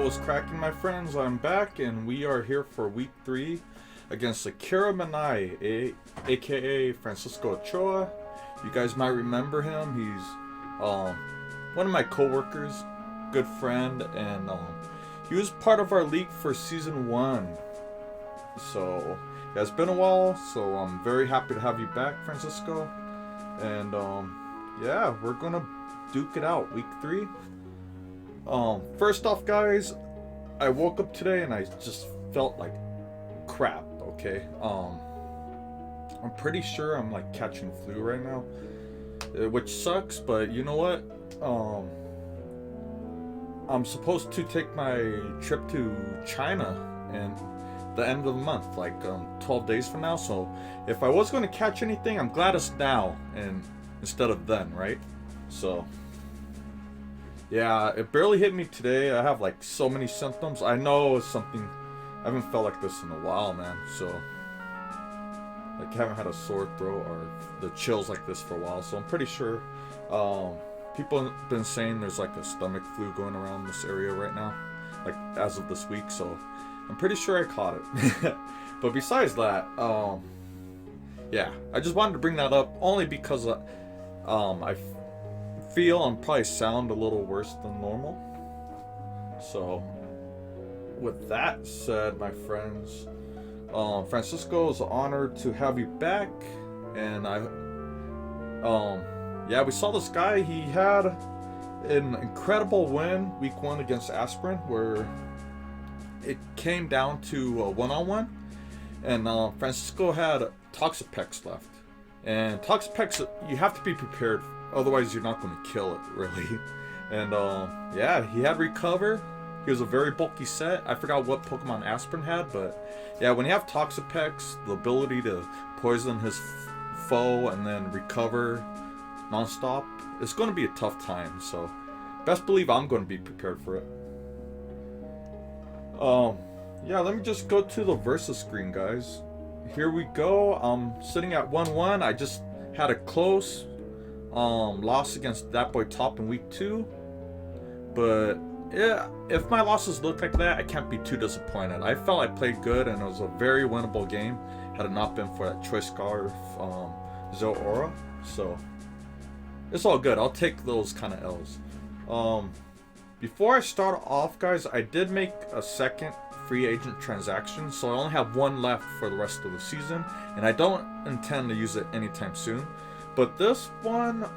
what's cracking, my friends? I'm back, and we are here for week 3 against Akiramenaix, aka Francisco Ochoa. You guys might remember him. He's one of my co-workers, good friend, and he was part of our league for season 1. So yeah, it's been a while, so I'm very happy to have you back, Francisco. And yeah, we're gonna duke it out week 3. First off, guys, I woke up today and I just felt like crap. Okay, I'm pretty sure I'm like catching flu right now, which sucks, but you know what, I'm supposed to take my trip to China and the end of the month, like 12 days from now. So if I was going to catch anything, I'm glad it's now and instead of then, right? So yeah, it barely hit me today. I have like so many symptoms. I know it's something, I haven't felt like this in a while, man. So like I haven't had a sore throat or the chills like this for a while. So I'm pretty sure people have been saying there's like a stomach flu going around this area right now, like as of this week. So I'm pretty sure I caught it. But besides that, yeah, I just wanted to bring that up only because I feel I'm probably sound a little worse than normal. So with that said, my friends, Francisco, is honored to have you back. And yeah, we saw this guy. He had an incredible win week 1 against Aspirin, where it came down to a 1-on-1, and Francisco had Toxapex left. And Toxapex, you have to be prepared, otherwise you're not going to kill it, really. And yeah, he had Recover. He was a very bulky set. I forgot what Pokemon Aspirin had, but yeah, when you have Toxapex, the ability to poison his foe and then recover non-stop, it's going to be a tough time. So best believe I'm going to be prepared for it. Yeah, let me just go to the versus screen, guys. Here we go. I'm sitting at 1-1. I just had a close loss against that boy Top in week 2, but yeah, if my losses look like that, I can't be too disappointed. I felt I played good and it was a very winnable game had it not been for that choice scarf Zoroark. So it's all good. I'll take those kind of L's. Before I start off, guys, I did make a second free agent transaction, so I only have 1 left for the rest of the season, and I don't intend to use it anytime soon. But this one,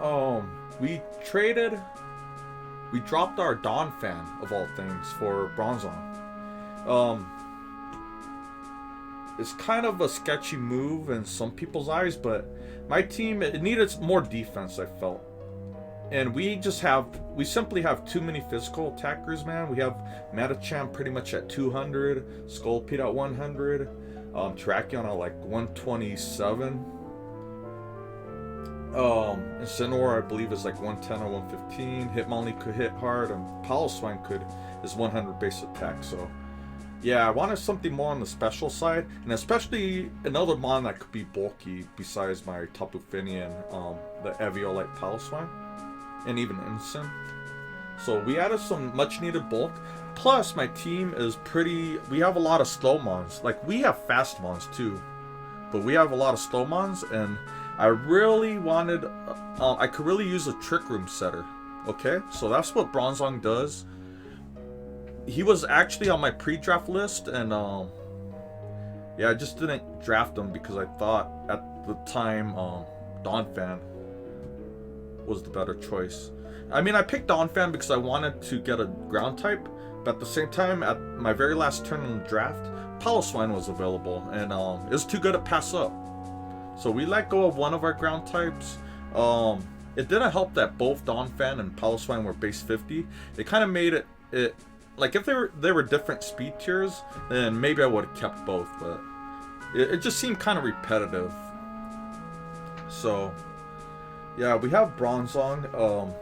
we dropped our Dawn fan, of all things, for Bronzong. It's kind of a sketchy move in some people's eyes, but my team, it needed more defense, I felt. And we simply have too many physical attackers, man. We have Metachamp pretty much at 200, Scolpede at 100, Terrakion at like 127. Incineroar, I believe, is like 110 or 115. Hitmonlee could hit hard, and Piloswine is 100 base attack. So yeah, I wanted something more on the special side, and especially another mon that could be bulky besides my Tapu Fini and the Eviolite Piloswine, and even Incin. So we added some much needed bulk. Plus my team is we have a lot of slow mons. Like, we have fast mons too, but we have a lot of slow mons, and I really wanted, I could really use a Trick Room setter. Okay, so that's what Bronzong does. He was actually on my pre-draft list, and yeah, I just didn't draft him because I thought at the time Donphan was the better choice. I mean, I picked Donphan because I wanted to get a ground type, but at the same time, at my very last turn in the draft, Piloswine was available, and it was too good to pass up. So we let go of one of our ground types. It didn't help that both Donphan and Piloswine were base 50. It kind of made it like, if they were different speed tiers, then maybe I would have kept both, but it just seemed kind of repetitive. So yeah, we have Bronzong.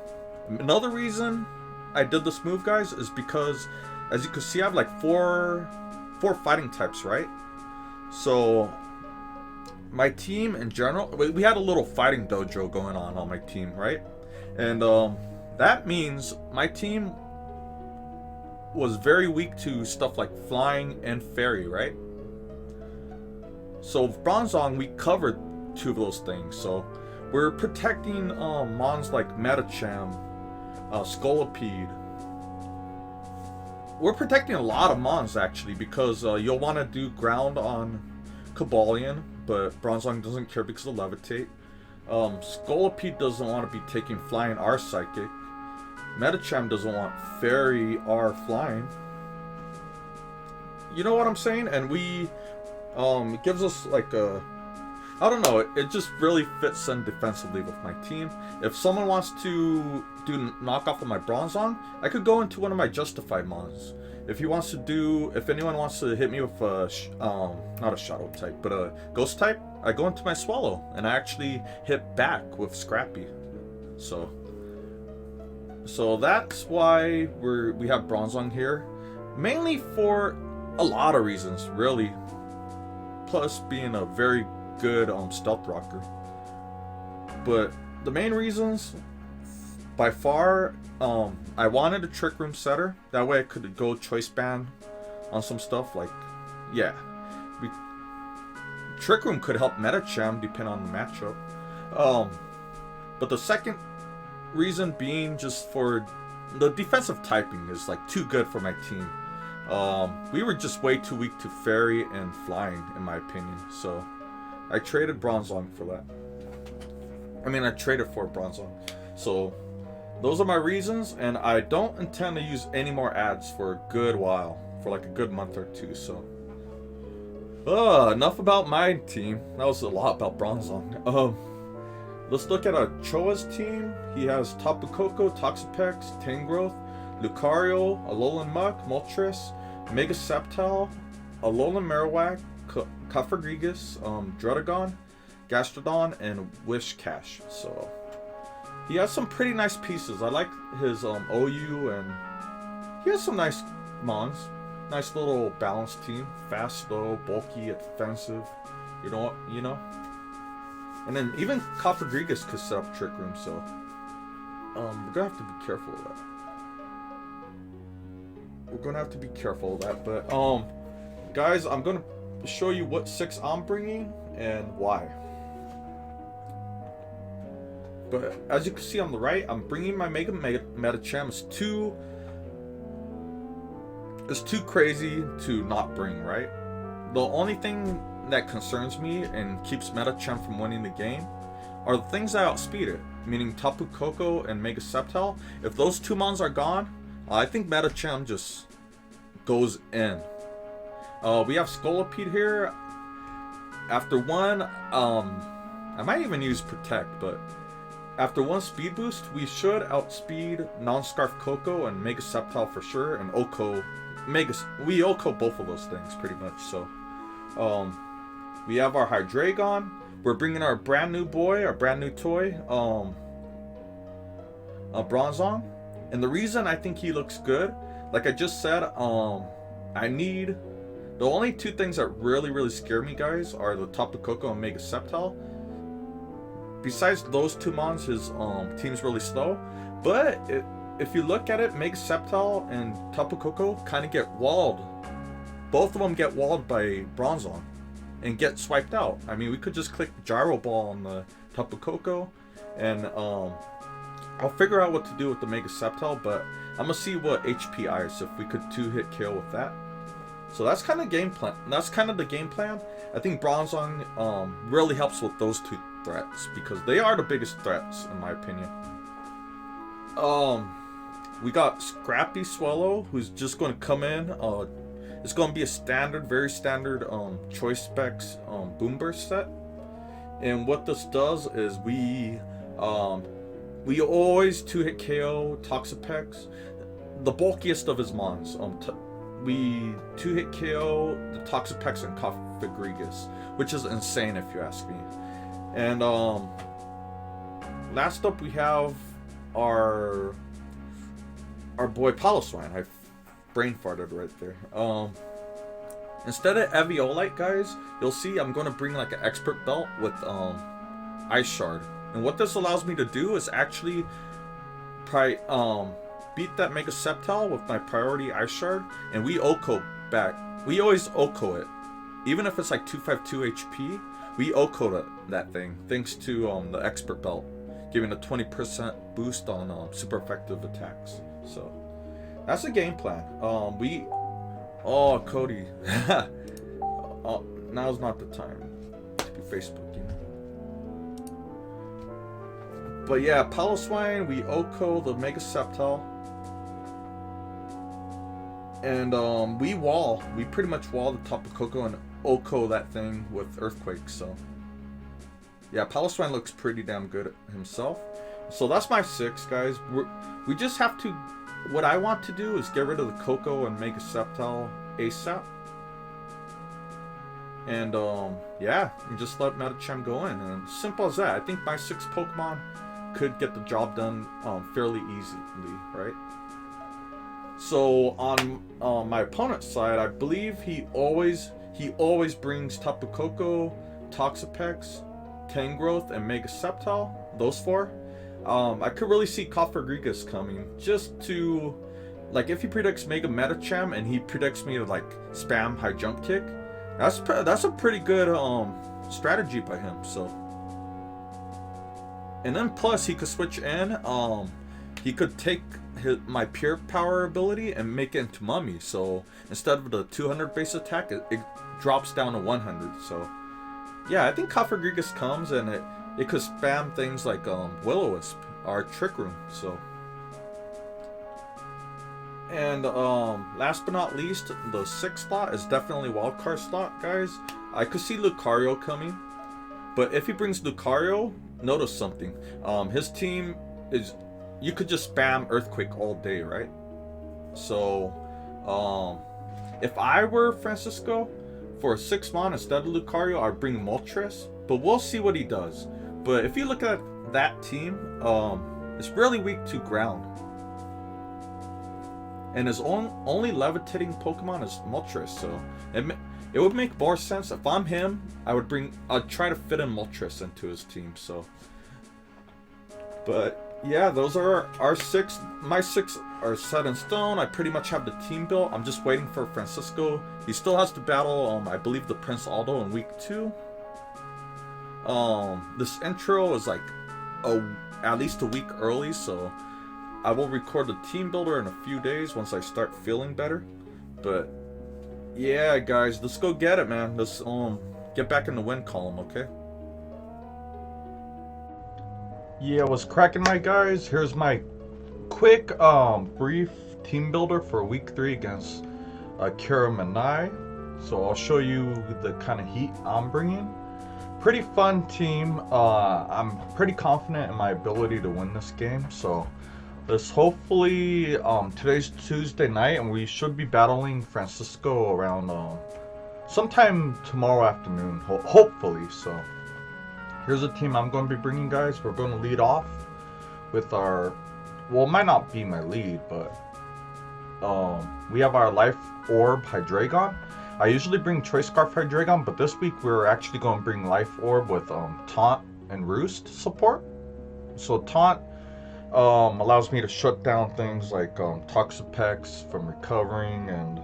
Another reason I did this move, guys, is because, as you can see, I have like four fighting types, right? So my team in general, we had a little fighting dojo going on my team, right? And that means my team was very weak to stuff like flying and fairy, right? So Bronzong, we covered 2 of those things. So we're protecting mons like Medicham, Scolipede. We're protecting a lot of mons actually, because you'll want to do ground on Cobalion, but Bronzong doesn't care because of Levitate. Scolipede doesn't want to be taking flying R Psychic. Medicham doesn't want Fairy R Flying. You know what I'm saying? And we, it gives us like a, I don't know, it just really fits in defensively with my team. If someone wants to do knockoff of my Bronzong, I could go into one of my Justified mons. If he wants to do, if anyone wants to hit me with a, not a Shadow type, but a Ghost type, I go into my Swallow, and I actually hit back with Scrappy. So that's why we have Bronzong here, mainly for a lot of reasons, really. Plus being a very good stealth rocker. But the main reasons, by far, I wanted a Trick Room setter. That way I could go choice ban on some stuff. Like, yeah, Trick Room could help Medicham depending on the matchup. But the second reason being just for the defensive typing is like too good for my team. We were just way too weak to Fairy and Flying, in my opinion. So I traded Bronzong for that. I mean, I traded for Bronzong. So those are my reasons, and I don't intend to use any more ads for a good while, for like a good month or 2. So enough about my team. That was a lot about Bronzong. Let's look at Choa's team. He has Tapu Koko, Toxapex, Tangrowth, Lucario, Alolan Muk, Moltres, Mega Sceptile, Alolan Marowak, Cofagrigus, Druddigon, Gastrodon, and Wishcash. So he has some pretty nice pieces. I like his OU, and he has some nice mons. Nice little balanced team. Fast, slow, bulky, offensive. You know. And then even Cofagrigus could set up Trick Room, so we're gonna have to be careful of that. But guys, I'm gonna show you what 6 I'm bringing and why. But as you can see on the right, I'm bringing my Mega Medicham. It's too crazy to not bring, right? The only thing that concerns me and keeps Medicham from winning the game are the things that outspeed it, meaning Tapu Koko and Mega Sceptile. If those 2 mons are gone, I think Medicham just goes in. We have Scolipede here. After one, I might even use Protect, but after 1 speed boost, we should outspeed Non-Scarf Koko and Mega Sceptile for sure, and Oko. We Oko both of those things pretty much. So, we have our Hydreigon. We're bringing our brand new boy, our brand new toy, Bronzong. And the reason I think he looks good, like I just said, the only 2 things that really scare me, guys, are the Tapu Koko and Mega Sceptile. Besides those 2 mons, his team's really slow. But if you look at it, Mega Sceptile and Tapu Koko kind of get walled. Both of them get walled by Bronzong and get swiped out. I mean, we could just click Gyro Ball on the Tapu Koko, and I'll figure out what to do with the Mega Sceptile, but I'm gonna see what HP is if we could 2-hit kill with that. So that's kind of game plan. That's kind of the game plan. I think Bronzong really helps with those 2 threats because they are the biggest threats in my opinion. We got Scrappy Swallow, who's just going to come in. It's going to be a standard, very standard choice specs boom burst set. And what this does is we always 2-hit KO Toxapex, the bulkiest of his mons. We 2-hit KO the Toxapex and Cofagrigus, which is insane if you ask me. And last up we have our boy Piloswine. I brain farted right there. Instead of Eviolite, guys, you'll see I'm going to bring like an expert belt with Ice Shard. And what this allows me to do is actually beat that Mega Sceptile with my priority Ice Shard, and we Oko back. We always Oko it. Even if it's like 252 HP, we Oko that thing, thanks to the Expert Belt, giving a 20% boost on super effective attacks. So, that's the game plan. Oh, Cody. Now's not the time to be Facebooking. But yeah, Piloswine, we Oko the Mega Sceptile. And we pretty much wall the Tapu Koko and Oko that thing with Earthquake, so. Yeah, Piloswine looks pretty damn good himself. So that's my 6, guys. We just have to, what I want to do is get rid of the Koko and Mega Sceptile ASAP. And yeah, and just let Medicham go in. And simple as that. I think my 6 Pokemon could get the job done fairly easily, right? So on my opponent's side, I believe he always brings Tapu Koko, Toxapex, Tangrowth, and Mega Sceptile. Those 4. I could really see Cofagrigus coming just to, like, if he predicts Mega Medicham and he predicts me to like spam high jump kick, that's a pretty good strategy by him. So, and then plus he could switch in. He could take my Pure Power ability and make it into Mummy. So instead of the 200 base attack, it drops down to 100. So yeah, I think Cofagrigus comes and it could spam things like Will-O-Wisp or Trick Room. So, and last but not least, the 6th slot is definitely wildcard slot, guys. I could see Lucario coming, but if he brings Lucario, notice something. His team is, you could just spam Earthquake all day, right? So, if I were Francisco, for a 6-mon instead of Lucario, I'd bring Moltres, but we'll see what he does. But if you look at that team, it's really weak to ground. And his only levitating Pokemon is Moltres, so it would make more sense. If I'm him, I'd try to fit in Moltres into his team, so. But yeah, those are our 6. My 6 are set in stone. I pretty much have the team built. I'm just waiting for Francisco. He still has to battle, I believe, the Prince Aldo in week 2. This intro is like at least a week early, so I will record the team builder in a few days once I start feeling better. But yeah, guys, let's go get it, man. Let's get back in the win column, okay? Yeah, what's cracking, my guys? Here's my quick, brief team builder for week 3 against Akiramenaix. So I'll show you the kind of heat I'm bringing. Pretty fun team. I'm pretty confident in my ability to win this game. So let's hopefully, today's Tuesday night, and we should be battling Francisco around sometime tomorrow afternoon, hopefully. So here's a team I'm going to be bringing, guys. We're going to lead off with our, well, it might not be my lead, but we have our Life Orb Hydreigon. I usually bring Choice Scarf Hydreigon, but this week we're actually going to bring Life Orb with Taunt and Roost support. So Taunt allows me to shut down things like Toxapex from recovering, and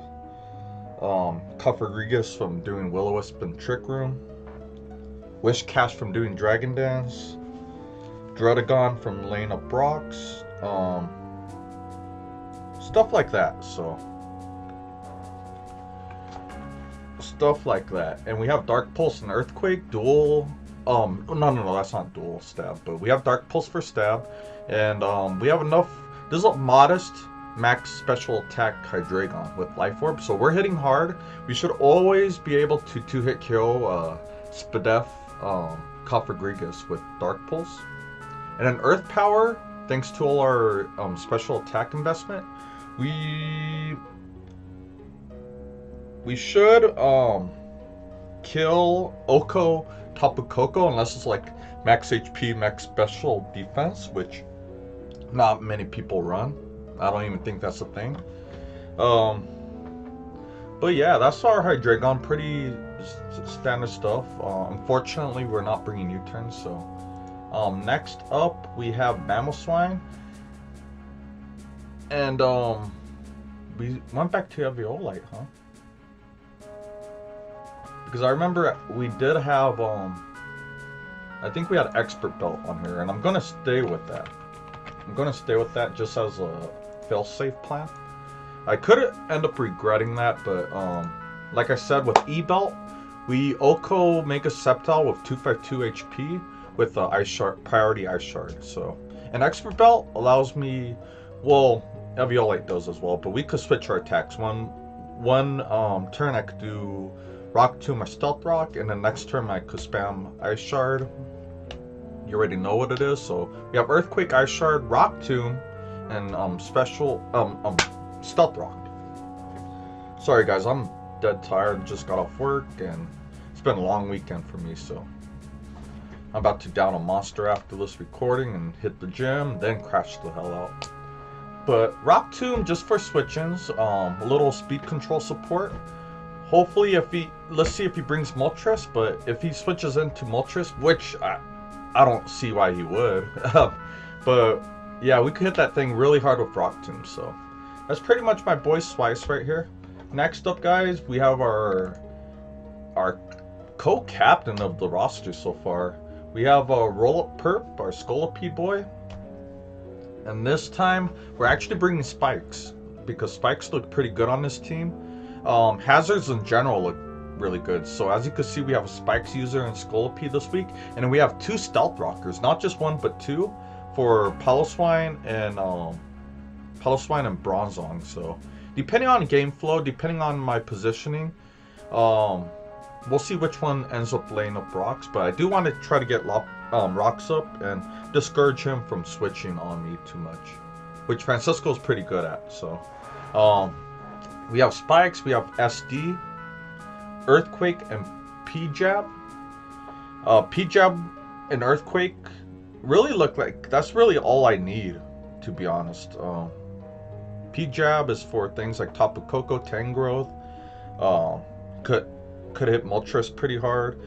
Cofagrigus from doing Will-O-Wisp and Trick Room, Wishcash from doing Dragon Dance, Druddigon from laying up rocks, stuff like that. So stuff like that. And we have Dark Pulse and Earthquake dual. No, that's not dual stab, but we have Dark Pulse for stab, and we have enough. This is a modest max special attack Hydreigon with Life Orb, so we're hitting hard. We should always be able to 2-hit kill Spadef Cofagrigus with Dark Pulse. And then Earth Power, thanks to all our special attack investment, we should kill Oko Tapu Koko unless it's like max HP, max special defense, which not many people run. I don't even think that's a thing. But yeah, that's our Hydreigon. Pretty standard stuff. Unfortunately, we're not bringing U-turns. So next up, we have Mamoswine. And we went back to Eviolite, huh? Because I remember we did have I think we had expert belt on here, and I'm gonna stay with that. I'm gonna stay with that just as a fail-safe plan. I could end up regretting that, but like I said, with E-belt, we Oko make a Sceptile with 252 HP with ice shard, priority ice shard. So an expert belt allows me, well, Eviolite does as well, but we could switch our attacks. One turn I could do Rock Tomb or Stealth Rock, and the next turn I could spam Ice Shard. You already know what it is. So we have Earthquake, Ice Shard, Rock Tomb, and special Stealth Rock. Sorry guys, I'm dead tired. Just got off work, and it's been a long weekend for me. So I'm about to down a monster after this recording and hit the gym, then crash the hell out. But Rock Tomb just for switch-ins, a little speed control support. Hopefully, let's see if he brings Moltres, but if he switches into Moltres, which I don't see why he would, but yeah, we could hit that thing really hard with Rock Tomb. So that's pretty much my boy Slice right here. Next up, guys, we have our co-captain of the roster so far. We have Roll-Up Perp, our Scolopy boy, and this time we're actually bringing Spikes because Spikes look pretty good on this team. Hazards in general look really good. So as you can see, we have a Spikes user in Scolopy this week, and then we have 2 Stealth Rockers, not just 1 but 2, for Piloswine and Bronzong. So depending on game flow, depending on my positioning, we'll see which one ends up laying up rocks. But I do want to try to get rocks up and discourage him from switching on me too much, which Francisco's pretty good at. So we have Spikes, we have SD, Earthquake, and P-Jab. P-Jab and Earthquake really look like that's really all I need, to be honest. P-Jab is for things like Tapu Koko, Tangrowth. Could hit Moltres pretty hard.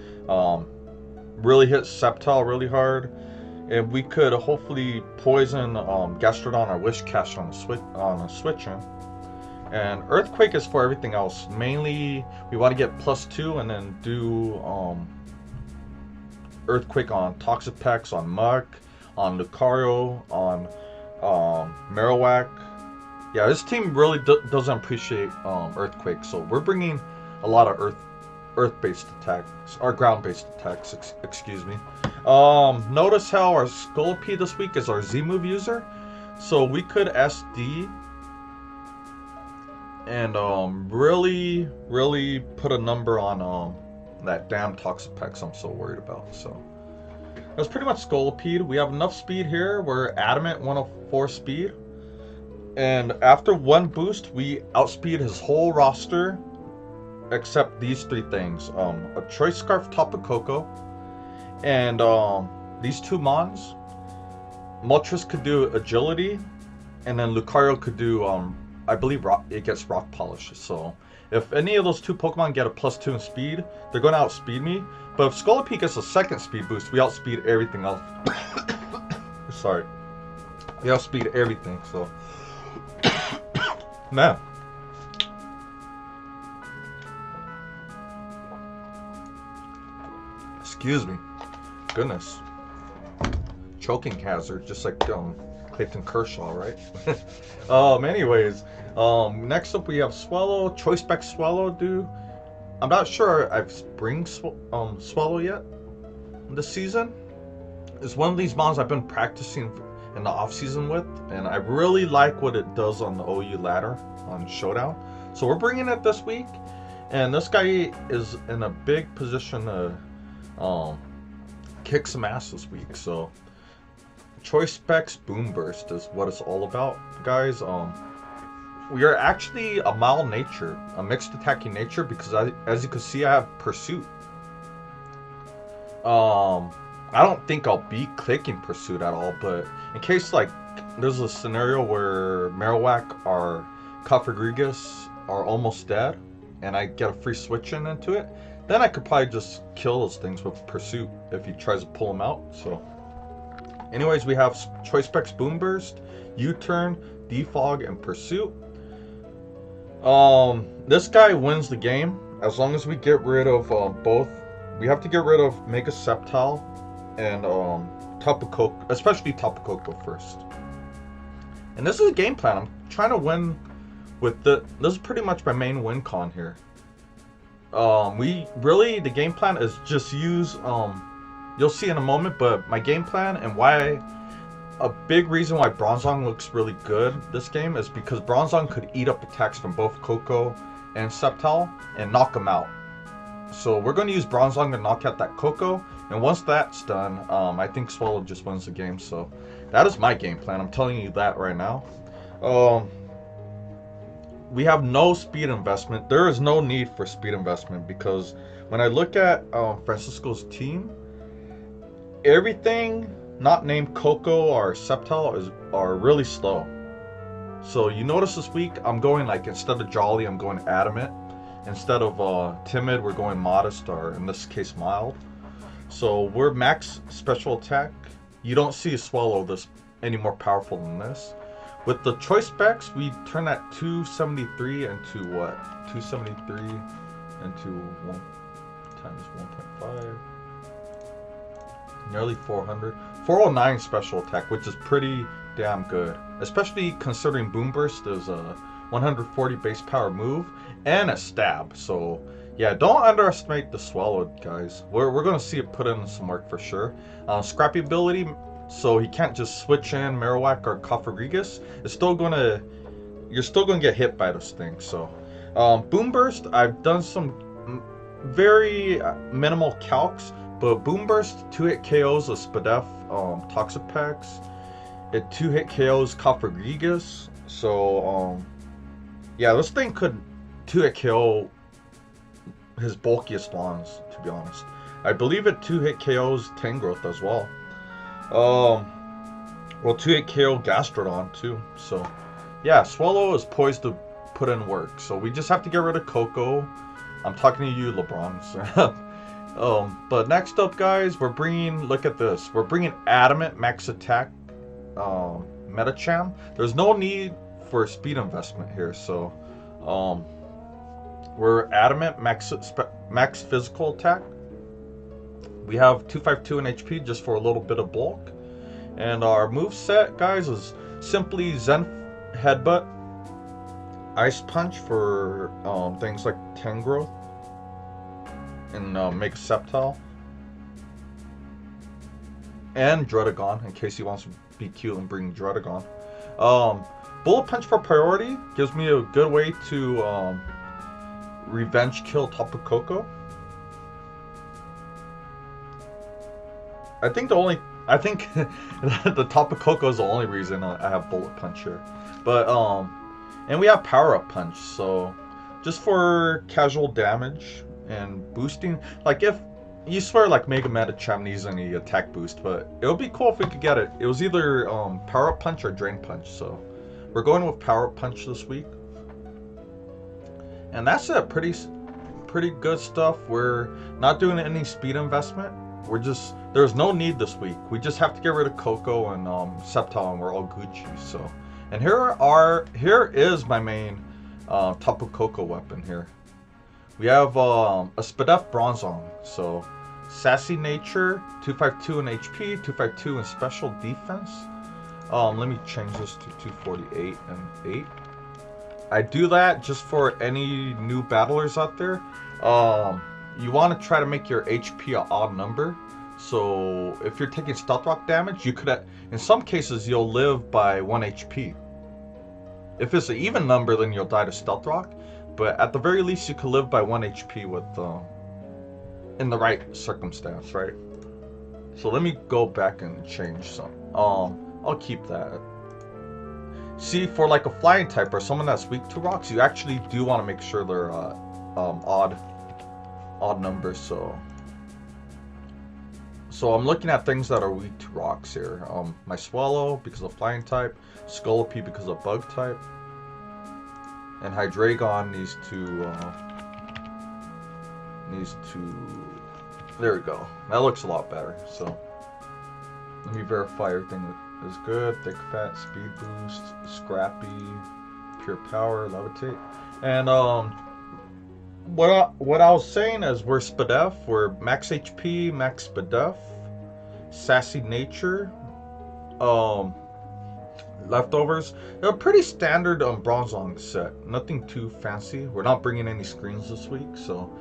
Really hit Sceptile really hard. And we could hopefully poison Gastrodon or Wishcash on a switch-in. And Earthquake is for everything else. Mainly, we want to get +2 and then do Earthquake on Toxapex, on Muck, on Lucario, on Marowak. Yeah, this team really doesn't appreciate Earthquake, so we're bringing a lot of Earth-based attacks, or ground-based attacks, excuse me. Notice how our Scolopy this week is our Z-move user, so we could SD and really put a number on that damn Toxapex I'm so worried about. So that's pretty much Scolopede. We have enough speed here. We're adamant 104 speed, and after 1 boost we outspeed his whole roster except these 3 things: a Choice Scarf, Tapu Koko, and these 2 Mons. Moltres could do Agility, and then Lucario could do I believe it gets Rock Polish. So if any of those 2 Pokemon get a +2 in speed, they're going to outspeed me. But if Scolopy gets a 2nd speed boost, we outspeed everything else. Sorry. We outspeed everything, so. Man. Excuse me. Goodness. Choking hazard, just like Clayton Kershaw, right? Anyways, next up we have Swallow, Choice Spec Swallow, dude. I'm not sure I've Spring Swallow yet this season. It's one of these mons I've been practicing in the off season with, and I really like what it does on the OU ladder on Showdown. So we're bringing it this week, and this guy is in a big position to kick some ass this week. So Choice Specs Boom Burst is what it's all about, guys. We are actually a mild nature, a mixed attacking nature, because as you can see, I have Pursuit. I don't think I'll be clicking Pursuit at all, but in case like there's a scenario where Marowak or Cofagrigus are almost dead, and I get a free switch into it, then I could probably just kill those things with Pursuit if he tries to pull them out. So anyways, we have Choice Specs Boom Burst, U-Turn, Defog, and Pursuit. This guy wins the game as long as we get rid of both. We have to get rid of Mega Sceptile and Tapu Koko, especially Tapu Koko first. And this is a game plan. I'm trying to win with this is pretty much my main win con here. The game plan is just use you'll see in a moment, but my game plan and why a big reason why Bronzong looks really good this game is because Bronzong could eat up attacks from both Koko and Sceptile and knock them out. So we're going to use Bronzong to knock out that Koko, and once that's done, I think Swallow just wins the game. So that is my game plan. I'm telling you that right now. We have no speed investment. There is no need for speed investment because when I look at Francisco's team, everything not named Koko or Sceptile are really slow. So you notice this week I'm going like, instead of Jolly, I'm going Adamant. Instead of Timid, we're going Modest, or in this case Mild. So we're max special attack. You don't see a Swallow this any more powerful than this. With the choice specs, we turn that 273 into what? 273 into 1 times 1.5. Nearly 400. 409 special attack, which is pretty damn good. Especially considering Boom Burst is a 140 base power move and a stab. So yeah, don't underestimate the Swallow, guys. We're going to see it put in some work for sure. Scrappy ability, so he can't just switch in Marowak or Cofagrigus. You're still gonna get hit by this thing. So Boom Burst, I've done some very minimal calcs, but Boom Burst 2-hit KOs a Spadef Toxapex. It 2-hit KOs Cofagrigus. So yeah, this thing could 2-hit KO his bulkiest lawns, to be honest. I believe it 2-hit KOs Tangrowth as well. Well, 2-hit KO Gastrodon too. So yeah, Swallow is poised to put in work. So we just have to get rid of Koko. I'm talking to you, LeBron. But next up, guys, we're bringing, look at this. We're bringing Adamant Max Attack Metacham. There's no need for speed investment here. So we're Adamant Max Physical Attack. We have 252 in HP just for a little bit of bulk. And our move set, guys, is simply Zen Headbutt, Ice Punch for things like Tangrowth, and Mega Sceptile, and Druddigon, in case he wants to be cute and bring Druddigon. Bullet Punch for priority gives me a good way to revenge kill Tapu Koko. I think the Tapu Koko is the only reason I have Bullet Punch here. But and we have Power Up Punch, so just for casual damage and boosting. Like, if you swear like Mega Metacham needs any attack boost, but it would be cool if we could get it. It was either Power Up Punch or Drain Punch, so we're going with Power Up Punch this week. And that's it. Pretty good stuff. We're not doing any speed investment. There's no need this week. We just have to get rid of Koko and Sceptile, and we're all Gucci. So, and here is my main Tapu Koko weapon here. We have a Spadef Bronzong. So Sassy Nature, 252 in HP, 252 in Special Defense. Let me change this to 248 and 8. I do that just for any new battlers out there. You want to try to make your HP an odd number. So if you're taking Stealth Rock damage, you could, in some cases, you'll live by 1 HP. If it's an even number, then you'll die to Stealth Rock. But at the very least, you could live by 1 HP with, in the right circumstance, right? So let me go back and change some. I'll keep that. See, for like a flying type or someone that's weak to rocks, you actually do want to make sure they're odd numbers. So I'm looking at things that are weak to rocks here. My Swallow because of flying type, Scolipede because of bug type, and Hydreigon needs to. There we go. That looks a lot better. So let me verify everything is good. Thick Fat, Speed Boost, Scrappy, Pure Power, Levitate. And what I was saying is we're SPDF, we're Max HP, Max SPDF, Sassy Nature, Leftovers. They're a pretty standard Bronzong set. Nothing too fancy. We're not bringing any screens this week, so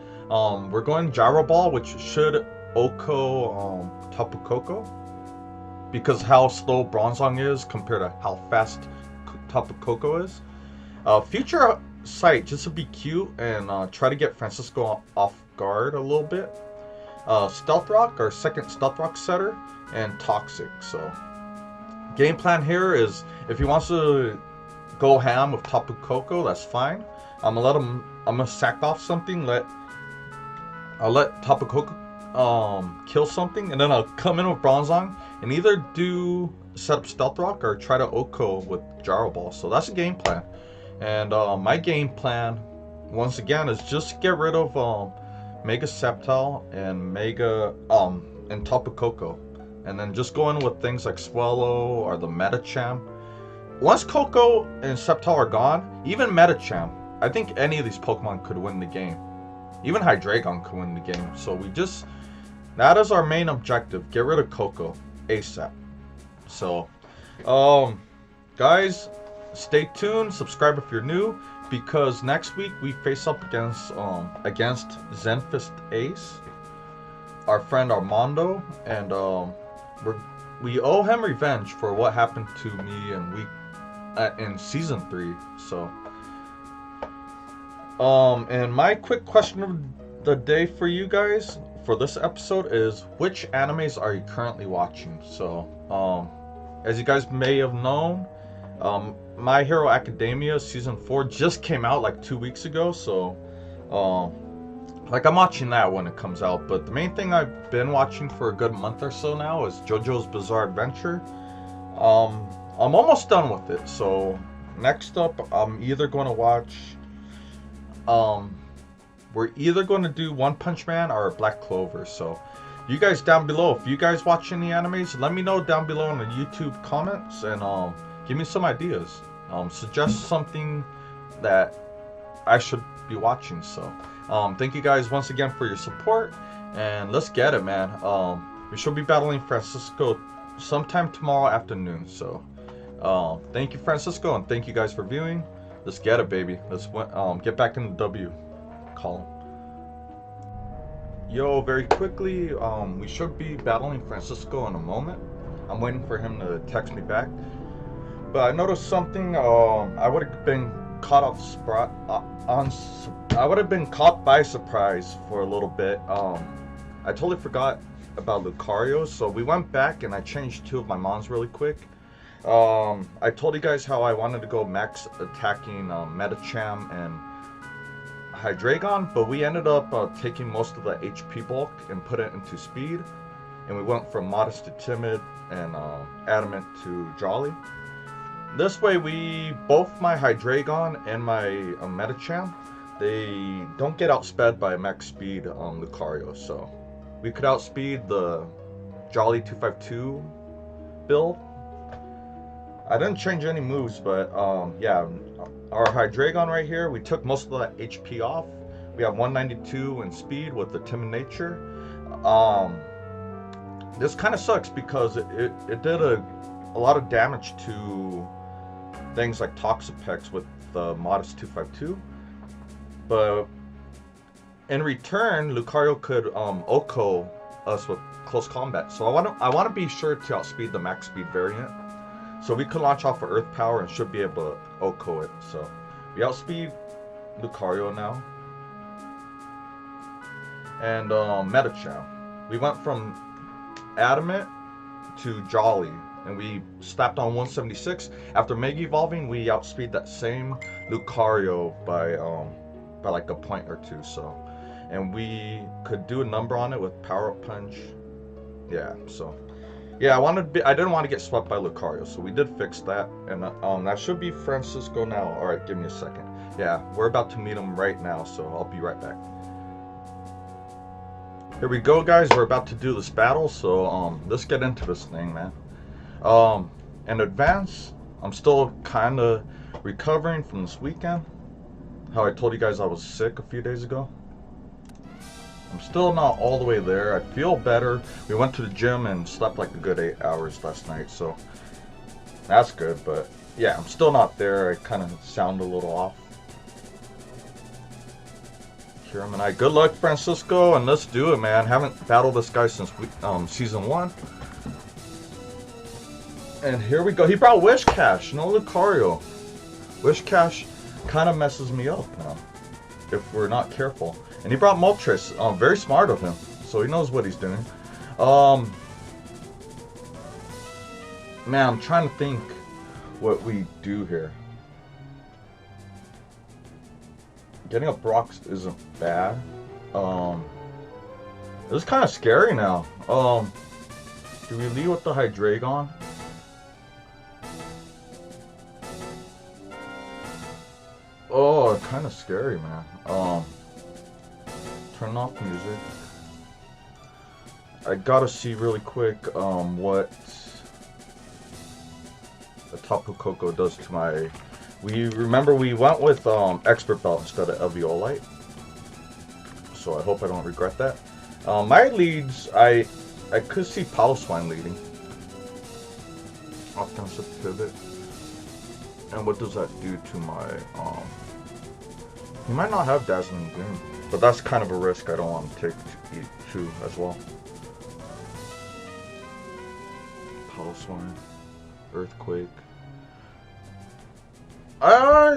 we're going Gyro Ball, which should Oko Tapu Koko, because how slow Bronzong is compared to how fast Tapu Koko is. Future Sight, just to be cute and try to get Francisco off guard a little bit. Stealth Rock, our second Stealth Rock setter, and Toxic. So game plan here is if he wants to go ham with Tapu Koko, that's fine. I'm gonna sack off something. I'll let Tapu Koko kill something, and then I'll come in with Bronzong and either do set up Stealth Rock or try to Oko with Gyro Ball. So that's the game plan. And my game plan, once again, is just get rid of Mega Sceptile and and Tapu Koko, and then just go in with things like Swellow or the Metacham. Once Koko and Sceptile are gone, even Metacham, I think any of these Pokemon could win the game. Even Hydreigon could win the game. So that is our main objective. Get rid of Koko ASAP. So, guys, stay tuned. Subscribe if you're new, because next week we face up against ZenfistAce, our friend Armando, and we owe him revenge for what happened to me in season 3. So, and my quick question of the day for you guys for this episode is, which animes are you currently watching? So, as you guys may have known, My Hero Academia season 4 just came out like 2 weeks ago. So, I'm watching that when it comes out. But the main thing I've been watching for a good month or so now is JoJo's Bizarre Adventure. I'm almost done with it. So next up, I'm either going to watch. We're either going to do One Punch Man or Black Clover. So you guys down below, if you guys watch any animes, let me know down below in the YouTube comments, and give me some ideas. Suggest something that I should be watching. So thank you guys once again for your support, and let's get it, man. We should be battling Francisco sometime tomorrow afternoon. So thank you, Francisco, and thank you guys for viewing. Let's get it, baby. Let's get back in the W column. Yo, very quickly, we should be battling Francisco in a moment. I'm waiting for him to text me back. But I noticed something. I would have been caught by surprise for a little bit. I totally forgot about Lucario, so we went back and I changed 2 of my mons really quick. I told you guys how I wanted to go max attacking Metacham and Hydreigon, but we ended up taking most of the HP bulk and put it into speed, and we went from modest to timid and adamant to jolly. This way, both my Hydreigon and my Metacham, they don't get outsped by max speed Lucario, so we could outspeed the Jolly 252 build. I didn't change any moves, but yeah, our Hydreigon right here, we took most of that HP off. We have 192 in speed with the timid nature. This kind of sucks because it did a lot of damage to things like Toxapex with the modest 252, but in return, Lucario could Oko us with close combat. So I want to be sure to outspeed the max speed variant, so we could launch off of Earth Power and should be able to Oko it. So we outspeed Lucario now, and Metacham. We went from adamant to jolly, and we slapped on 176. After Mega Evolving, we outspeed that same Lucario by like a point or 2. So, and we could do a number on it with Power Up Punch. Yeah. So, yeah, I didn't want to get swept by Lucario, so we did fix that. And that should be Francisco now. All right, give me a second. Yeah, we're about to meet him right now, so I'll be right back. Here we go, guys. We're about to do this battle, so let's get into this thing, man. in advance, I'm still kind of recovering from this weekend. How I told you guys I was sick a few days ago. I'm still not all the way there. I feel better. We went to the gym and slept like a good 8 hours last night, so that's good. But yeah, I'm still not there. I kind of sound a little off. Akiramenaix. Good luck, Francisco, and let's do it, man. Haven't battled this guy since season 1. And here we go. He brought Wish Cash, no Lucario. Wish Cash kind of messes me up now if we're not careful. And he brought Moltres. Very smart of him, so he knows what he's doing. Man, I'm trying to think what we do here. Getting up rocks isn't bad. This is kind of scary now. Do we lead with the Hydreigon? Oh, kind of scary, man. Turn off music. I gotta see really quick what the Tapu Koko does to my. Remember we went with Expert Belt instead of Eviolite, so I hope I don't regret that. My leads, I could see Piloswine leading. Offensive pivot. And what does that do to my he might not have Dazzling Gleam, but that's kind of a risk I don't want to take too as well. Piloswine, Earthquake.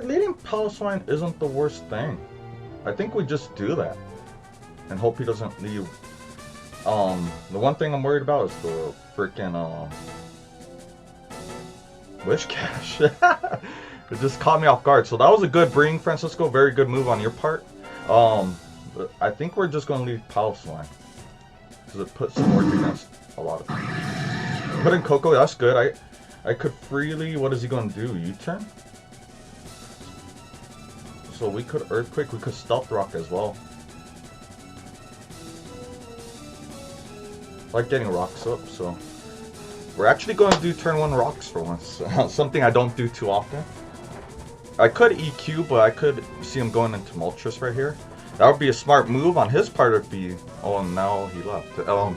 Leading Piloswine isn't the worst thing. I think we just do that and hope he doesn't leave. The one thing I'm worried about is the freaking Wish Cash. It just caught me off guard. So that was a good bring, Francisco. Very good move on your part. I think we're just going to leave Piloswine because it puts some work against a lot of things. Put in Coco, that's good. I could freely. What is he going to do? U-turn? So we could Earthquake. We could Stealth Rock as well. I like getting rocks up, so we're actually going to do turn 1 rocks for once. Something I don't do too often. I could EQ, but I could see him going into Moltres right here. That would be a smart move on his part. It'd be, oh, now he left. That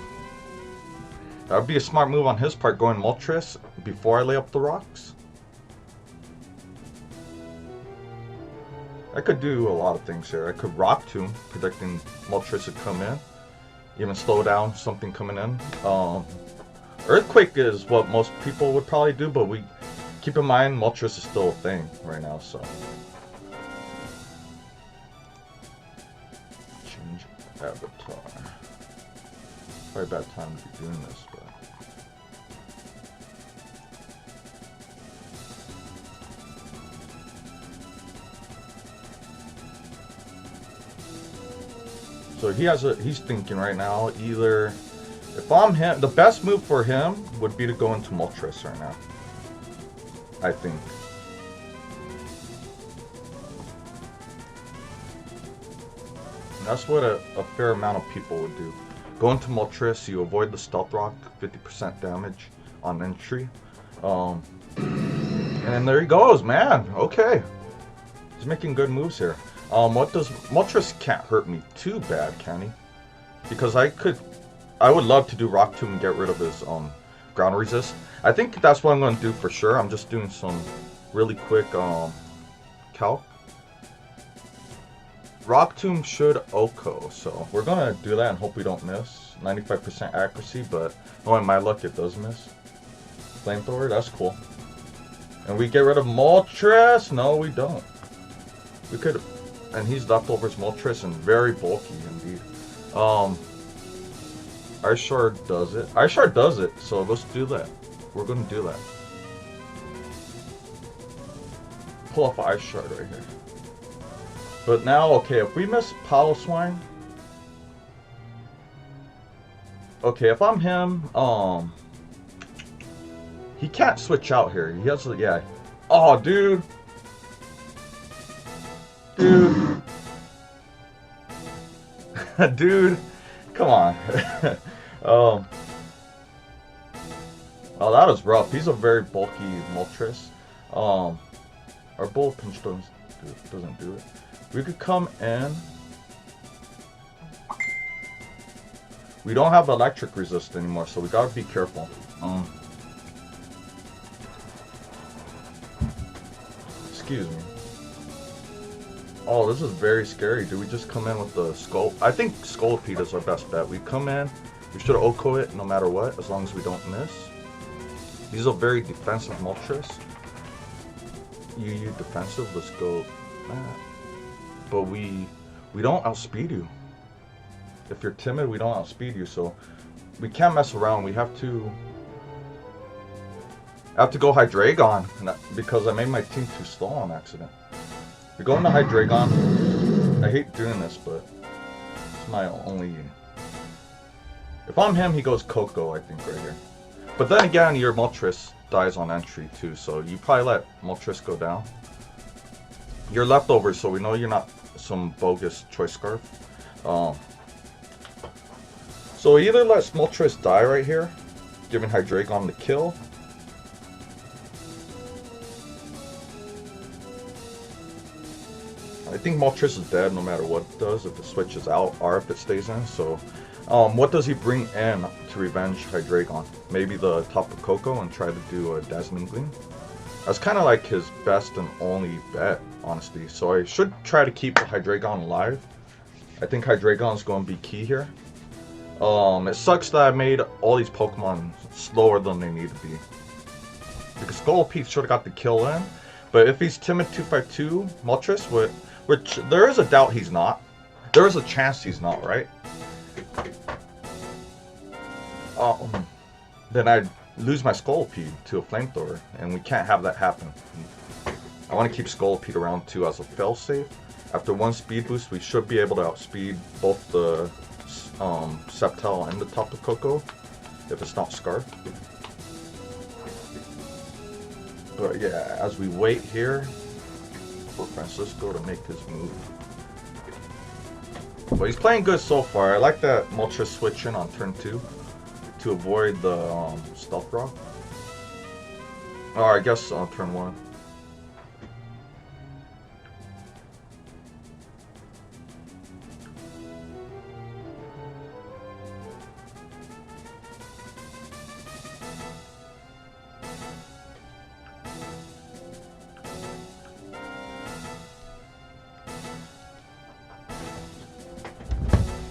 would be a smart move on his part, going Moltres before I lay up the rocks. I could do a lot of things here. I could Rock Tomb, predicting Moltres would come in, even slow down something coming in. Earthquake is what most people would probably do, but we keep in mind Moltres is still a thing right now, so. Change avatar. Probably a bad time to be doing this, but. So he's thinking right now, either, if I'm him, the best move for him would be to go into Moltres right now. I think. And that's what a fair amount of people would do. Go into Moltres, you avoid the Stealth Rock, 50% damage on entry. And there he goes, man. Okay. He's making good moves here. What does Moltres can't hurt me too bad, can he? Because I would love to do Rock Tomb and get rid of his ground resist. I think that's what I'm going to do for sure. I'm just doing some really quick calc. Rock Tomb should Oko, so we're going to do that and hope we don't miss. 95% accuracy, but knowing my luck, it does miss. Flamethrower, that's cool. And we get rid of Moltres? No, we don't. We could, and he's leftovers Moltres and very bulky indeed. Ishard does it. Ishard does it, so let's do that. We're going to do that. Pull off Ishard right here. But now, okay, if we miss Piloswine. Okay, if I'm him, he can't switch out here. He has to, yeah. Oh, dude. Dude. Dude. Come on. Oh, that was rough. He's a very bulky Moltres. Our Bullet Punch doesn't do it. We could come in. We don't have electric resist anymore, so we gotta be careful. Excuse me. Oh, this is very scary. Do we just come in with the Skull? I think Scolipede is our best bet. We come in, we should Oko it no matter what, as long as we don't miss. He's a very defensive Moltres. You defensive, let's go that. But we don't outspeed you. If you're timid, we don't outspeed you, so we can't mess around. We have to go Hydreigon because I made my team too slow on accident. We go into Hydreigon. I hate doing this, but it's my only. If I'm him, he goes Coco, I think, right here. But then again, your Moltres dies on entry too, so you probably let Moltres go down. You're leftovers, so we know you're not some bogus Choice Scarf. So either let Moltres die right here, giving Hydreigon the kill. I think Moltres is dead no matter what it does, if it switches out or if it stays in. So what does he bring in to revenge Hydreigon? Maybe the Tapu Koko and try to do a Dazzling Gleam? That's kind of like his best and only bet, honestly. So I should try to keep Hydreigon alive. I think Hydreigon is going to be key here. It sucks that I made all these Pokemon slower than they need to be. Because Scolipede should have got the kill in. But if he's Timid 252 Moltres, which there is a doubt he's not. There is a chance he's not, right? Then I'd lose my Scolipede to a Flamethrower, and we can't have that happen. I want to keep Scolipede around too as a failsafe. After one speed boost, we should be able to outspeed both the Sceptile and the Tapu Koko if it's not Scarf. But yeah, as we wait here for Francisco to make his move. But he's playing good so far. I like that Moltres switch in on turn 2 to avoid the Stealth Rock. Or I guess on turn 1.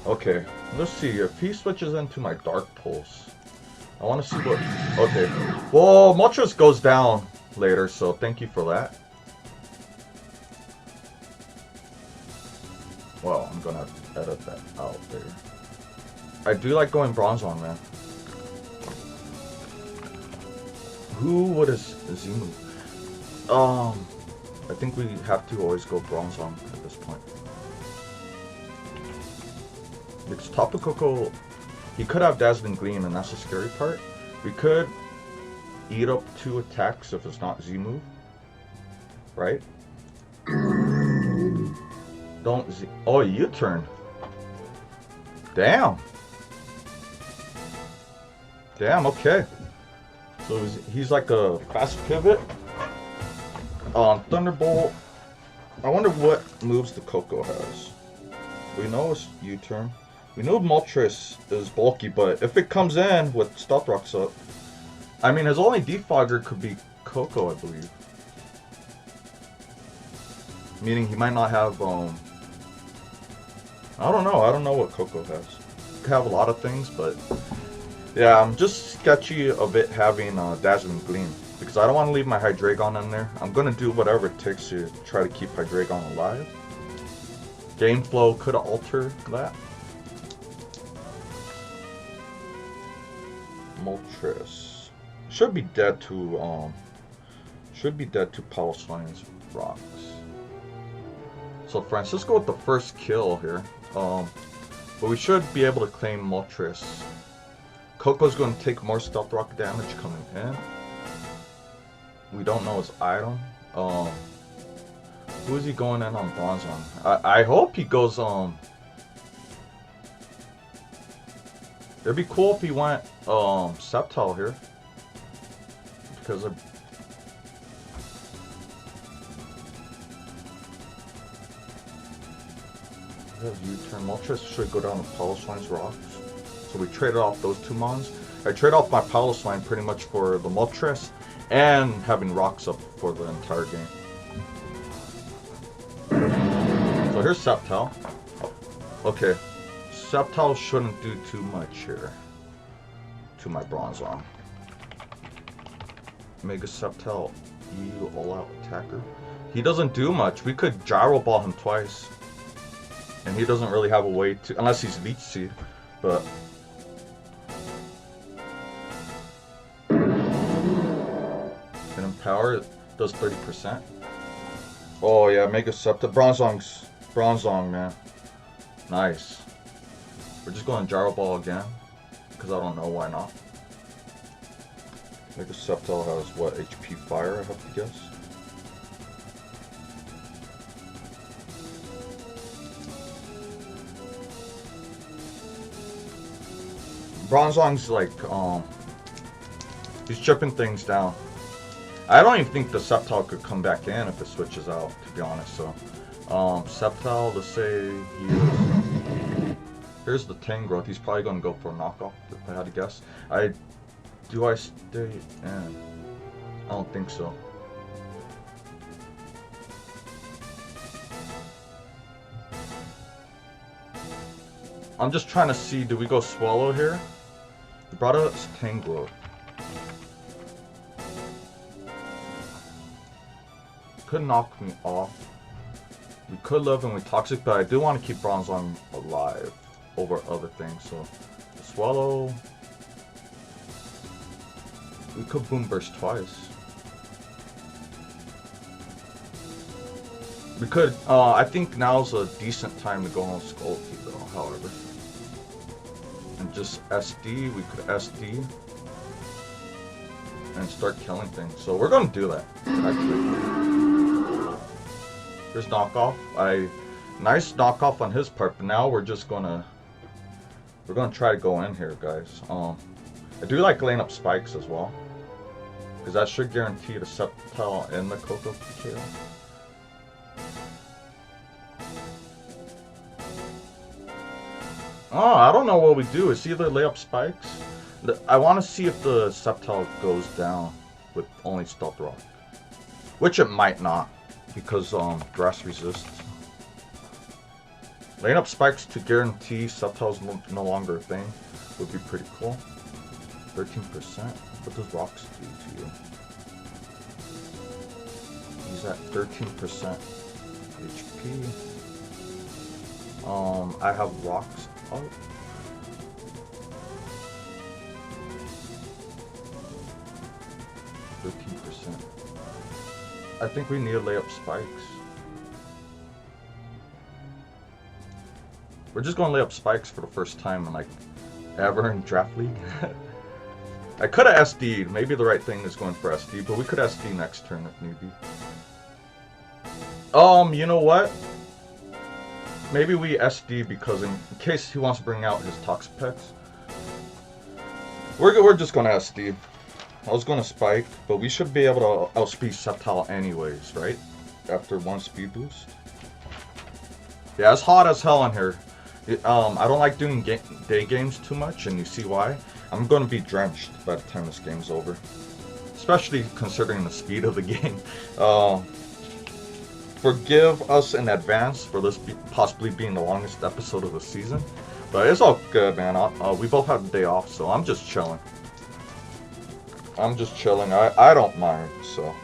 Okay, let's see. If he switches into my Dark Pulse, I want to see what... Okay. Well, Moltres goes down later, so thank you for that. Well, I'm gonna edit that out there. I do like going Bronzong, man. Who would is Zimu? I think we have to always go Bronzong at this point. Because Tapu Koko, he could have Dazzling Gleam, and that's the scary part. We could eat up 2 attacks if it's not Z-move, right? Don't Z... Oh, U-turn. Damn. Damn, okay. So he's like a fast pivot. Thunderbolt. I wonder what moves the Koko has. We know it's U-turn. We know Moltres is bulky, but if it comes in with Stealth Rocks up, I mean, his only defogger could be Koko, I believe. Meaning he might not have, I don't know what Koko has. He could have a lot of things, but yeah, I'm just sketchy of it having Dazzling Gleam, because I don't want to leave my Hydreigon in there. I'm going to do whatever it takes to try to keep Hydreigon alive. Game flow could alter that. Moltres should be dead to Paloswine's rocks. So Francisco with the first kill here. But we should be able to claim Moltres. Coco's going to take more Stealth Rock damage coming in. We don't know his item. Who is he going in on Bronzong? I hope he goes It'd be cool if he went Sceptile here. because of... U-turn. Moltres should go down to Paloswine's rocks. So we traded off those 2 mons. I trade off my Paloswine pretty much for the Moltres and having rocks up for the entire game. So here's Sceptile. Okay. Sceptile shouldn't do too much here to my Bronzong. Mega Sceptile, you all-out attacker. He doesn't do much. We could Gyro Ball him twice. And he doesn't really have a way to, unless he's Leech Seed, but... And Empower does 30%. Oh yeah, Mega Sceptile. Bronzong, man. Nice. We're just going Gyro Ball again, because I don't know why not. Mega Sceptile has what, HP Fire, I have to guess? Bronzong's like, he's chipping things down. I don't even think the Sceptile could come back in if it switches out, to be honest, so. Sceptile, let's say he is... Here's the Tangrowth, he's probably going to go for a knockoff, if I had to guess. Do I stay in? I don't think so. I'm just trying to see, do we go Swallow here? We brought out Tangrowth. Could knock me off. We could live and we Toxic, but I do want to keep Bronzong alive over other things, so Swallow. We could Boom Burst twice. We could, I think now's a decent time to go on Skulky though, however. And just SD, we could SD. And start killing things. So we're gonna do that, actually. Here's knockoff. Nice knockoff on his part, but now we're gonna try to go in here, guys. I do like laying up spikes as well, because that should guarantee the Sceptile and the Coco PKO. Oh, I don't know what we do. It's either lay up spikes. I want to see if the Sceptile goes down with only Stealth Rock, which it might not, because grass resists. Laying up spikes to guarantee Sceptile's no longer a thing would be pretty cool. 13%. What does rocks do to you? He's at 13% HP. I have rocks out. I think we need to lay up spikes. We're just gonna lay up spikes for the first time in like ever in Draft League. I could have SD'd. Maybe the right thing is going for SD, but we could SD next turn if need be. You know what? Maybe we SD because in case he wants to bring out his Toxapex. We're just gonna SD. I was gonna spike, but we should be able to outspeed Sceptile anyways, right? After one speed boost. Yeah, it's hot as hell in here. I don't like doing day games too much, and you see why. I'm gonna be drenched by the time this game's over. Especially considering the speed of the game. Forgive us in advance for this possibly being the longest episode of the season. But it's all good, man. We both have the day off, so I'm just chilling. I don't mind, so.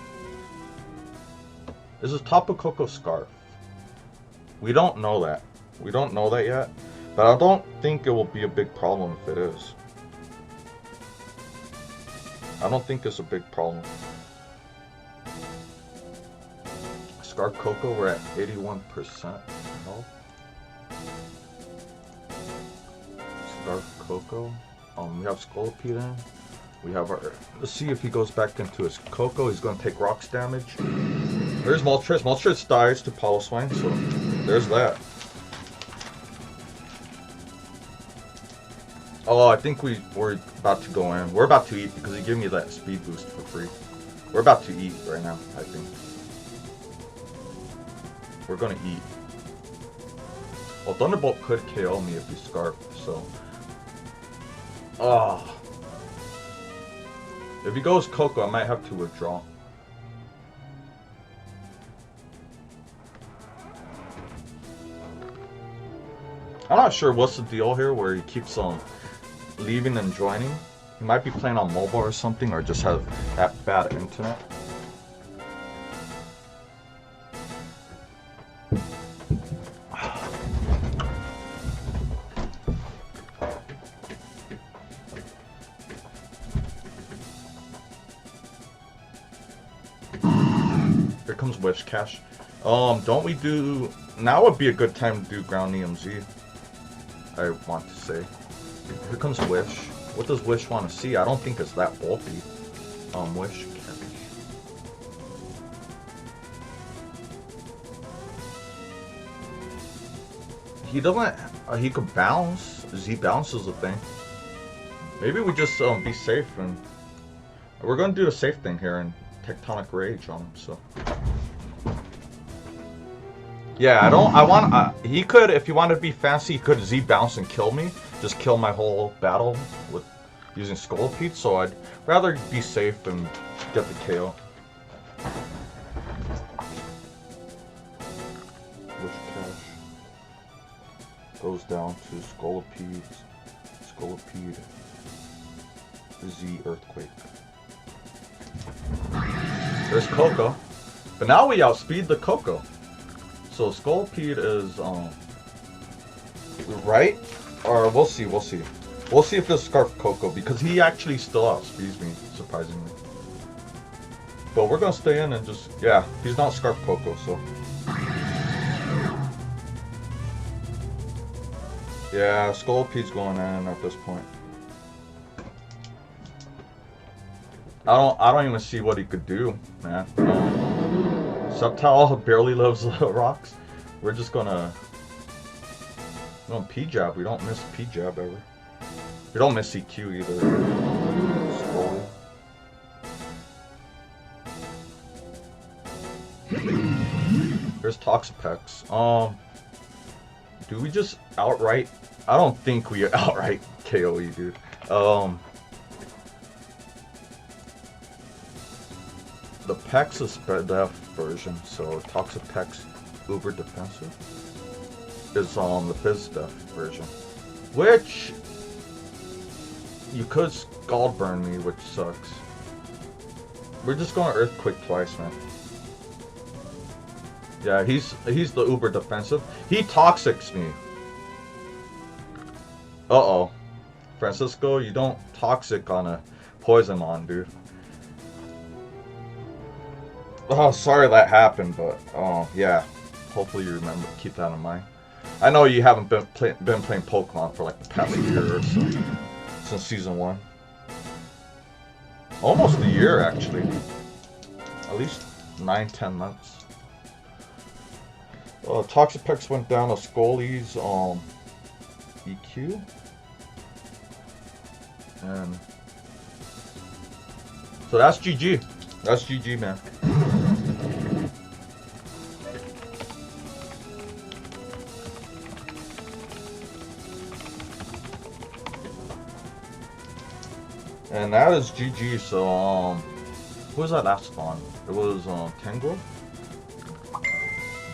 This is Tapu Koko Scarf. We don't know that. We don't know that yet. But I don't think it will be a big problem if it is. I don't think it's a big problem. Scarf Coco, we're at 81% health. Scarf Coco. We have Scolipede in. We have our... Let's see if he goes back into his Coco. He's going to take rocks damage. There's Moltres. Moltres dies to Paloswine, so there's that. Oh, I think we're about to go in. We're about to eat because he gave me that speed boost for free. We're about to eat right now, I think. We're gonna eat. Well, Thunderbolt could KO me if he Scarf, so... Oh. If he goes Coco, I might have to withdraw. I'm not sure what's the deal here where he keeps on leaving and joining. He might be playing on mobile or something, or just have that bad internet. Here comes Wish Cash. Don't we do... Now would be a good time to do Ground EMZ. I want to say. Here comes Wish. What does Wish want to see? I don't think it's that bulky. Wish Cash. He doesn't... he could bounce. Z bounces the thing. Maybe we just be safe and... We're gonna do the safe thing here and Tectonic Rage on him, so... Yeah, I want, he could, if he wanted to be fancy, he could Z bounce and kill me. Just kill my whole battle with using Scolipede, so I'd rather be safe and get the KO. Wish Cash goes down to Scolipede, Z Earthquake. There's Coco, but now we outspeed the Coco. So Scolipede is right, or we'll see. We'll see if it's Scarf Coco because he actually still outspeeds me surprisingly. But we're gonna stay in and just he's not Scarf Coco, so yeah, Scolipede's going in at this point. I don't even see what he could do, man. Subtile barely lives rocks. We're just gonna P-jab. We don't miss P-jab ever. We don't miss CQ either. There's Toxapex. Do we just outright? I don't think we outright KOE, dude. The Pex is def version, so Toxapex Uber Defensive is on the Fizz def version. Which you could Scald Burn me, which sucks. We're just going Earthquake twice, man. Yeah, he's the Uber Defensive. He Toxics me. Uh-oh. Francisco, you don't Toxic on a Poisonmon, dude. Oh, sorry that happened, but yeah. Hopefully you remember, keep that in mind. I know you haven't been playing Pokemon for like the past year or so, since season 1. Almost a year, actually. At least 9-10 months. Toxapex went down to Scully's EQ, and so that's GG. That's GG, man. And that is GG. So who was that last one? It was Tango.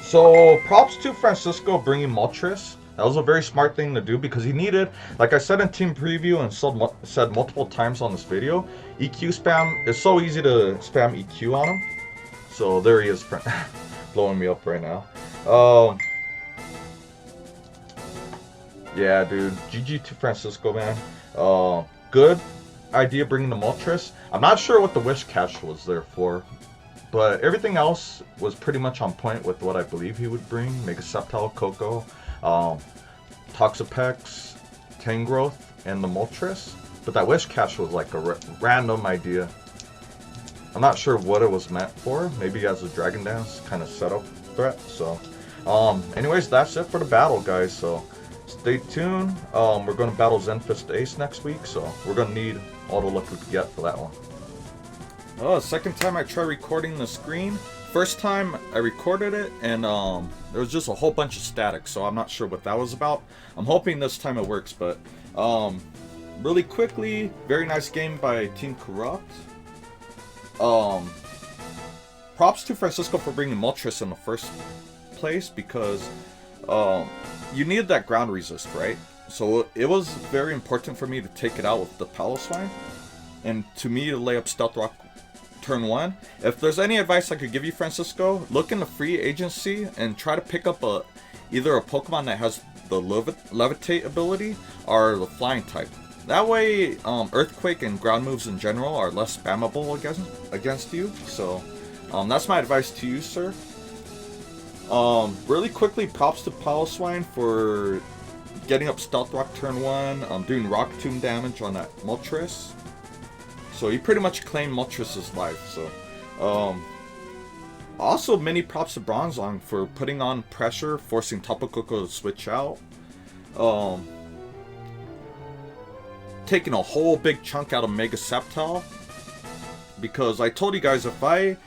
So props to Francisco bringing Moltres. That was a very smart thing to do because he needed, like I said in team preview and said multiple times on this video, EQ spam. It's so easy to spam EQ on him. So there he is, blowing me up right now. Yeah, dude. GG to Francisco, man. Good idea bringing the Moltres. I'm not sure what the Wish Cache was there for, but everything else was pretty much on point with what I believe he would bring. Mega Sceptile, Coco, Toxapex, Tangrowth, and the Moltres. But that Wish Cache was like a random idea. I'm not sure what it was meant for. Maybe as a Dragon Dance kind of setup threat. So, anyways, that's it for the battle, guys. So, stay tuned. We're going to battle ZenfistAce next week. So, we're going to need all the luck we can get for that one. Oh, second time I try recording the screen. First time I recorded it and there was just a whole bunch of static, so I'm not sure what that was about. I'm hoping this time it works, but really quickly, very nice game by Team Corrupt. Props to Francisco for bringing Moltres in the first place, because you needed that ground resist, right? So it was very important for me to take it out with the Paloswine, and to me to lay up Stealth Rock turn 1. If there's any advice I could give you, Francisco, look in the free agency and try to pick up either a Pokemon that has the Levitate ability or the Flying type. That way, Earthquake and ground moves in general are less spammable against you. So, that's my advice to you, sir. Really quickly, props to Paloswine for getting up Stealth Rock turn 1, doing Rock Tomb damage on that Moltres. So he pretty much claimed Moltres' life. So, also many props to Bronzong for putting on pressure, forcing Tapu Koko to switch out. Taking a whole big chunk out of Mega Sceptile, because I told you guys if I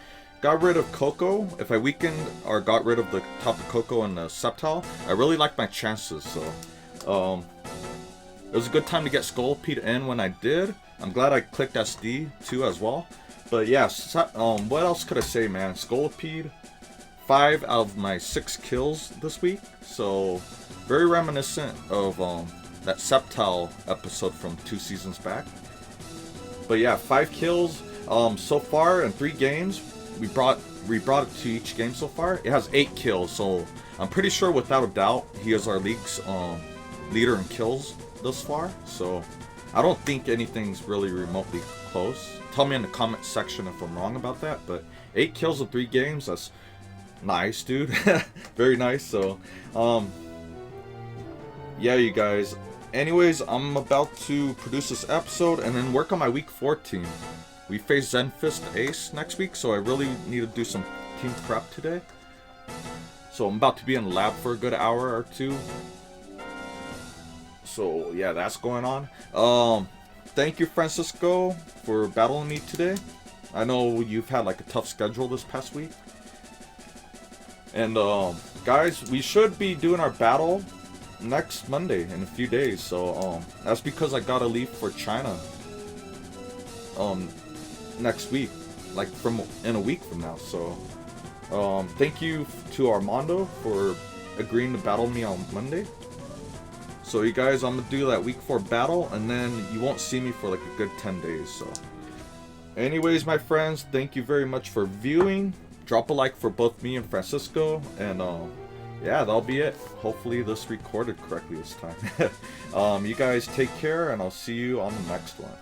got rid of Koko, if I weakened or got rid of the Tapu Koko and the Sceptile, I really liked my chances. So it was a good time to get Scolipede in when I did. I'm glad I clicked SD too as well. But yeah, what else could I say, man? Scolipede, 5 out of my 6 kills this week. So very reminiscent of that Sceptile episode from 2 seasons back. But yeah, 5 kills so far in 3 games. We brought it to each game so far. It has 8 kills, so I'm pretty sure without a doubt he is our league's leader in kills thus far. So I don't think anything's really remotely close. Tell me in the comment section if I'm wrong about that, but 8 kills in 3 games, that's nice, dude. Very nice. So yeah, you guys, anyways, I'm about to produce this episode and then work on my week 4 team. We face ZenfistAce next week, so I really need to do some team prep today. So I'm about to be in the lab for a good hour or 2. So yeah, that's going on. Thank you, Francisco, for battling me today. I know you've had like a tough schedule this past week. And guys, we should be doing our battle next Monday in a few days. So that's because I gotta leave for China next week, like in a week from now. So thank you to Armando for agreeing to battle me on Monday. So you guys, I'm gonna do that week 4 battle, and then you won't see me for like a good 10 days. So anyways, my friends, thank you very much for viewing. Drop a like for both me and Francisco, and yeah, that'll be it. Hopefully this recorded correctly this time. You guys take care, and I'll see you on the next one.